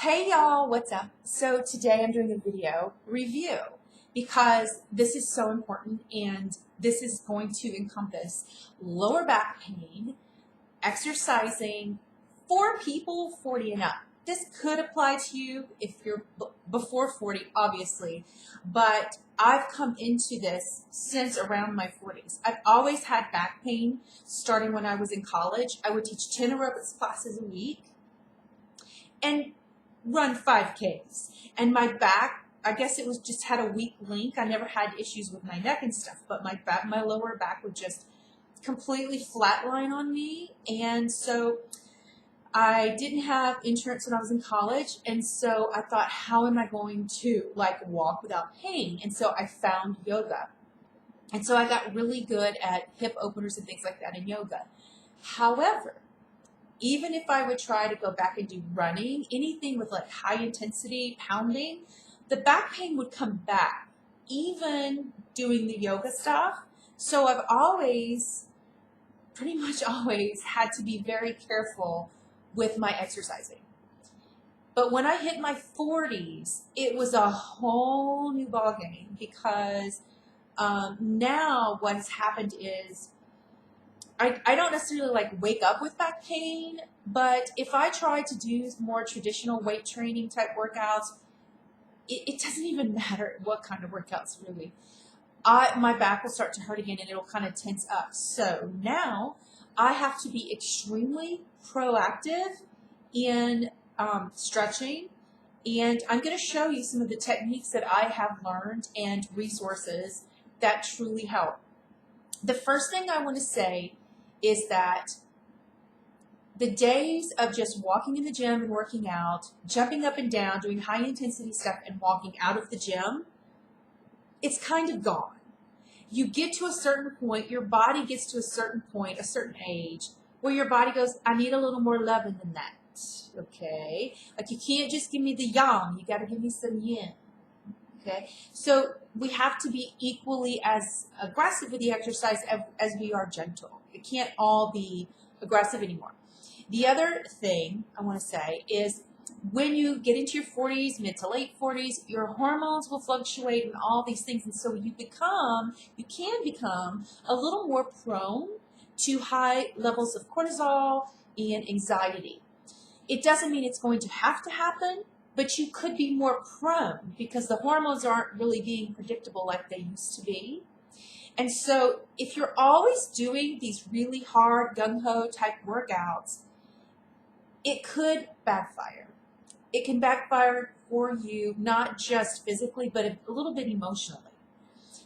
Hey y'all, what's up? So today I'm doing a video review because this is so important and this is going to encompass lower back pain, exercising for people 40 and up. This could apply to you if you're before 40, obviously, but I've come into this since around my 40s. I've always had back pain starting when I was in college. I would teach 10 aerobics classes a week and run 5Ks. And my back, I guess it was just had a weak link. I never had issues with my neck and stuff, but my lower back would just completely flatline on me. And so I didn't have insurance when I was in college. And so I thought, how am I going to walk without pain? And so I found yoga. And so I got really good at hip openers and things like that in yoga. However, even if I would try to go back and do running, anything with high intensity pounding, the back pain would come back, even doing the yoga stuff. So I've pretty much always had to be very careful with my exercising. But when I hit my 40s, it was a whole new ballgame because now what has happened is I don't necessarily wake up with back pain, but if I try to do more traditional weight training type workouts, it doesn't even matter what kind of workouts really. My back will start to hurt again and it'll kind of tense up. So now I have to be extremely proactive in stretching, and I'm going to show you some of the techniques that I have learned and resources that truly help. The first thing I want to say is that the days of just walking in the gym and working out, jumping up and down, doing high intensity stuff and walking out of the gym, it's kind of gone. You get to a certain point, your body gets to a certain point, a certain age, where your body goes, I need a little more loving than that, okay? You can't just give me the yang, you got to give me some yin. Okay, so we have to be equally as aggressive with the exercise as we are gentle. It can't all be aggressive anymore. The other thing I want to say is when you get into your 40s, mid to late 40s, your hormones will fluctuate and all these things. And so you can become a little more prone to high levels of cortisol and anxiety. It doesn't mean it's going to have to happen, but you could be more prone because the hormones aren't really being predictable like they used to be. And so if you're always doing these really hard gung-ho type workouts, it could backfire. It can backfire for you, not just physically, but a little bit emotionally.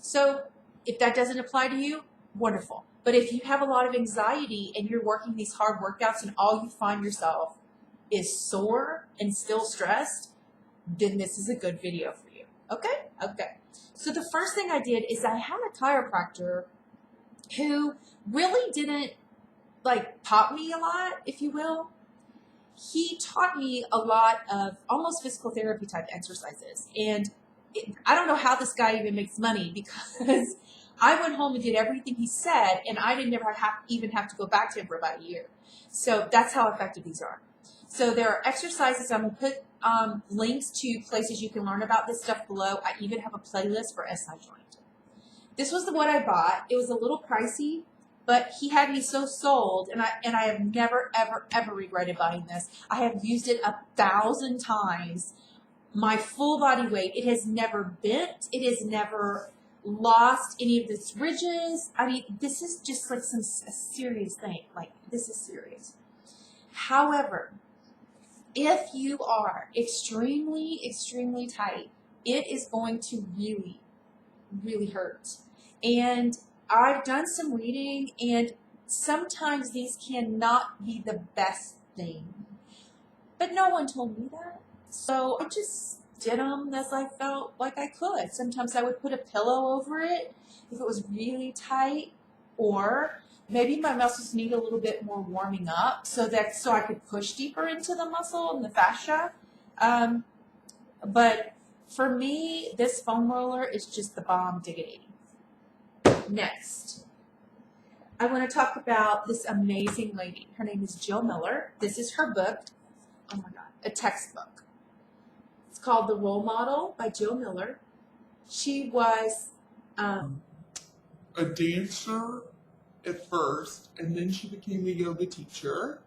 So if that doesn't apply to you, wonderful. But if you have a lot of anxiety and you're working these hard workouts and all you find yourself is sore and still stressed, then this is a good video for you. Okay? Okay. So the first thing I did is I had a chiropractor who really didn't taught me a lot, if you will. He taught me a lot of almost physical therapy type exercises. And I don't know how this guy even makes money because I went home and did everything he said and I didn't ever even have to go back to him for about a year. So that's how effective these are. So there are exercises. I'm going to put links to places you can learn about this stuff below. I even have a playlist for SI joint. This was what I bought. It was a little pricey, but he had me so sold, and I have never, ever, ever regretted buying this. I have used it 1,000 times. My full body weight, it has never bent. It has never lost any of its ridges. I mean, this is just a serious thing. This is serious. However, if you are extremely, extremely tight, it is going to really, really hurt. And I've done some reading, and sometimes these cannot be the best thing. But no one told me that. So I just did them as I felt like I could. Sometimes I would put a pillow over it if it was really tight, or maybe my muscles need a little bit more warming up so I could push deeper into the muscle and the fascia. But for me, this foam roller is just the bomb diggity. Next, I want to talk about this amazing lady. Her name is Jill Miller. This is her book. Oh my God, a textbook. called The Role Model by Jill Miller. She was a dancer at first, and then she became a yoga teacher.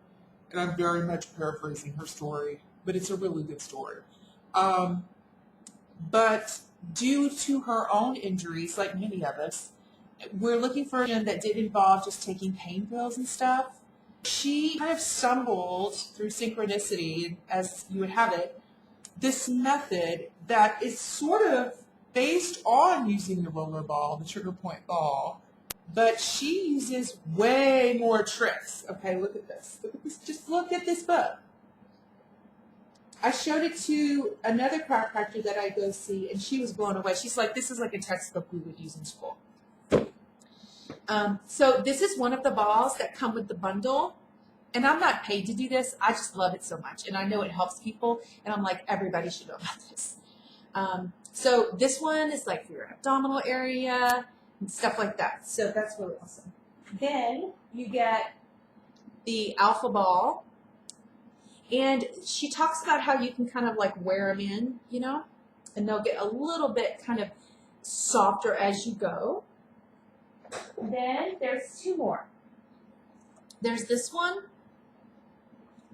And I'm very much paraphrasing her story, but it's a really good story. But due to her own injuries, like many of us, we're looking for a gym that did involve just taking pain pills and stuff. She kind of stumbled through synchronicity, as you would have it, this method that is sort of based on using the roller ball, the trigger point ball, but she uses way more tricks. Okay, look at this. Look at this. Just look at this book. I showed it to another chiropractor that I go see, and she was blown away. She's like, this is like a textbook we would use in school. So this is one of the balls that come with the bundle. And I'm not paid to do this. I just love it so much. And I know it helps people. And I'm like, everybody should know about this. So this one is like for your abdominal area and stuff like that. So that's really awesome. Then you get the alpha ball. And she talks about how you can kind of like wear them in, you know, and they'll get a little bit kind of softer as you go. Then there's two more. There's this one,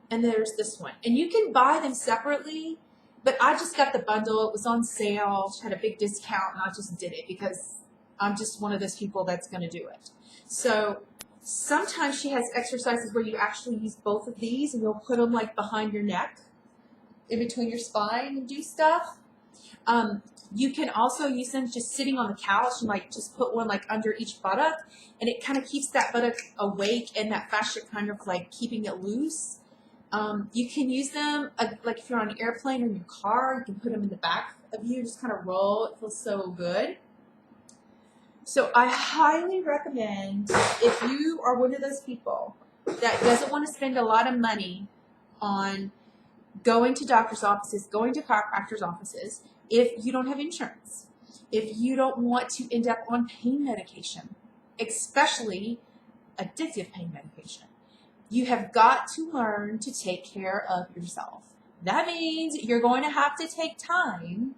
and there's this one. And you can buy them separately, but I just got the bundle. It was on sale. She had a big discount, and I just did it because I'm just one of those people that's going to do it. So sometimes she has exercises where you actually use both of these, and you'll put them like behind your neck, in between your spine, and do stuff. You can also use them just sitting on the couch and like just put one like under each buttock, and it kind of keeps that buttock awake and that fascia kind of like keeping it loose. You can use them like if you're on an airplane or in your car, you can put them in the back of you, just kind of roll. It feels so good. So I highly recommend, if you are one of those people that doesn't want to spend a lot of money on going to doctor's offices, going to chiropractor's offices, if you don't have insurance, if you don't want to end up on pain medication, especially addictive pain medication, you have got to learn to take care of yourself. That means you're going to have to take time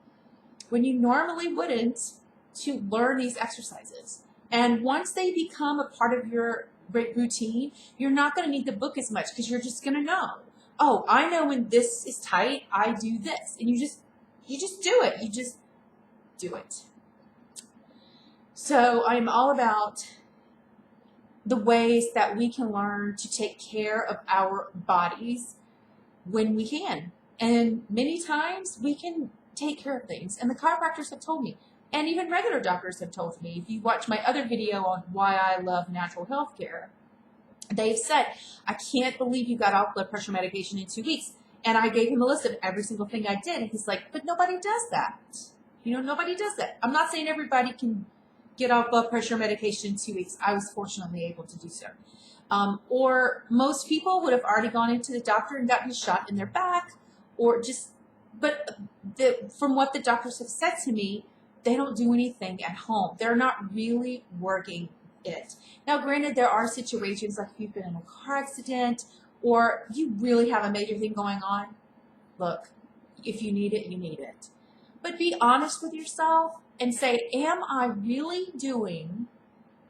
when you normally wouldn't to learn these exercises. And once they become a part of your routine, you're not going to need the book as much because you're just going to know, oh, I know when this is tight, I do this. And you just do it. You just do it. So I'm all about the ways that we can learn to take care of our bodies when we can. And many times we can take care of things. And the chiropractors have told me, and even regular doctors have told me, if you watch my other video on why I love natural health care, they've said, I can't believe you got off blood pressure medication in 2 weeks. And I gave him a list of every single thing I did. And he's like, but nobody does that. You know, nobody does that. I'm not saying everybody can get off blood pressure medication in 2 weeks. I was fortunately able to do so. Or most people would have already gone into the doctor and gotten a shot in their back, or just, but from what the doctors have said to me, they don't do anything at home. They're not really working it. Now, granted, there are situations like if you've been in a car accident or you really have a major thing going on. Look, if you need it, you need it. But be honest with yourself and say, am I really doing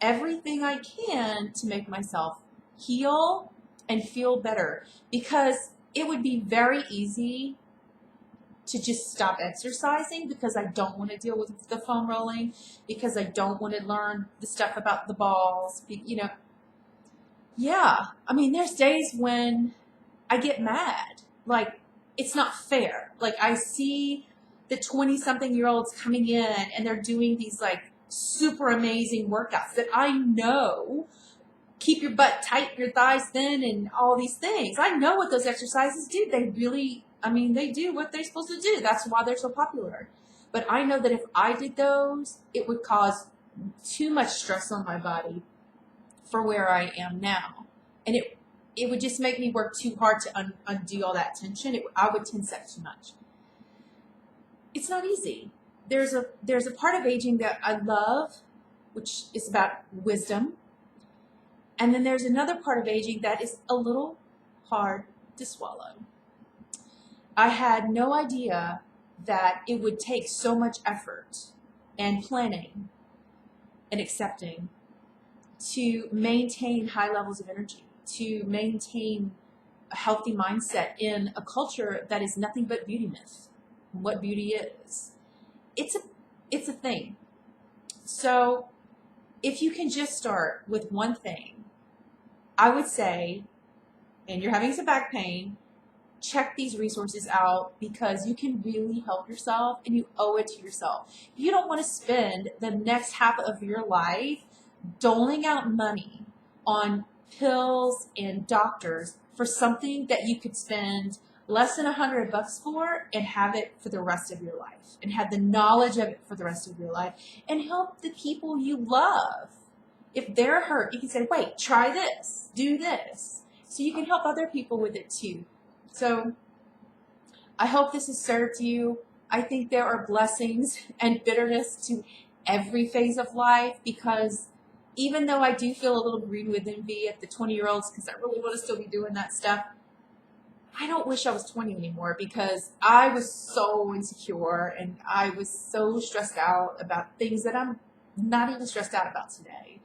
everything I can to make myself heal and feel better? Because it would be very easy to just stop exercising because I don't want to deal with the foam rolling, because I don't want to learn the stuff about the balls, you know. Yeah, I mean, there's days when I get mad. Like, it's not fair. Like, I see the 20-something-year-olds coming in and they're doing these like super amazing workouts that I know keep your butt tight, your thighs thin, and all these things. I know what those exercises do. They really, I mean, they do what they're supposed to do. That's why they're so popular. But I know that if I did those, it would cause too much stress on my body for where I am now. And it would just make me work too hard to undo all that tension. I would tense up too much. It's not easy. There's a part of aging that I love, which is about wisdom. And then there's another part of aging that is a little hard to swallow. I had no idea that it would take so much effort and planning and accepting to maintain high levels of energy, to maintain a healthy mindset in a culture that is nothing but beauty myth. What beauty is. It's a thing. So if you can just start with one thing, I would say, and you're having some back pain, check these resources out because you can really help yourself and you owe it to yourself. You don't want to spend the next half of your life doling out money on pills and doctors for something that you could spend less than $100 for and have it for the rest of your life and have the knowledge of it for the rest of your life and help the people you love. If they're hurt, you can say, wait, try this, do this. So you can help other people with it too. So I hope this has served you. I think there are blessings and bitterness to every phase of life because even though I do feel a little green with envy at the 20-year-olds because I really want to still be doing that stuff, I don't wish I was 20 anymore because I was so insecure and I was so stressed out about things that I'm not even stressed out about today.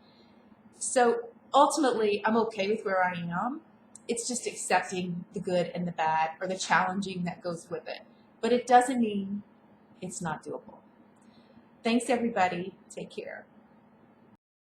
So ultimately, I'm okay with where I am. It's just accepting the good and the bad or the challenging that goes with it. But it doesn't mean it's not doable. Thanks, everybody. Take care.